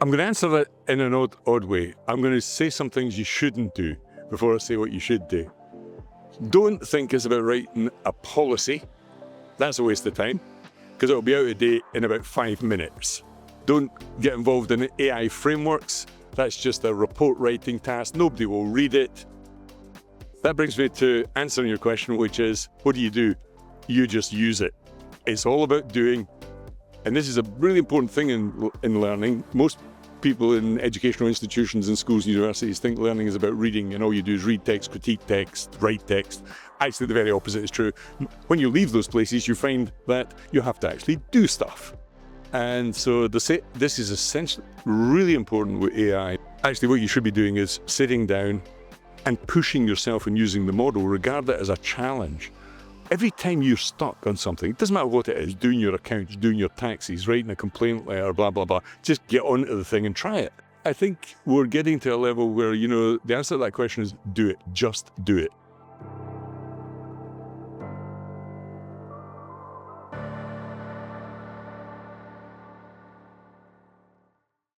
I'm going to answer that in an odd way. I'm going to say some things you shouldn't do before I say what you should do. Don't think it's about writing a policy. That's a waste of time, because it'll be out of date in about 5 minutes. Don't get involved in AI frameworks. That's just a report writing task. Nobody will read it. That brings me to answering your question, which is, what do? You just use it. It's all about doing. And this is a really important thing in learning. Most people in educational institutions and schools and universities think learning is about reading, and all you do is read text, critique text, write text. Actually, the very opposite is true. When you leave those places, you find that you have to actually do stuff. And so this is essentially really important with AI. Actually, what you should be doing is sitting down and pushing yourself and using the model. Regard it as a challenge. Every time you're stuck on something, it doesn't matter what it is, doing your accounts, doing your taxes, writing a complaint letter, blah, blah, blah, just get onto the thing and try it. I think we're getting to a level where, the answer to that question is do it, just do it.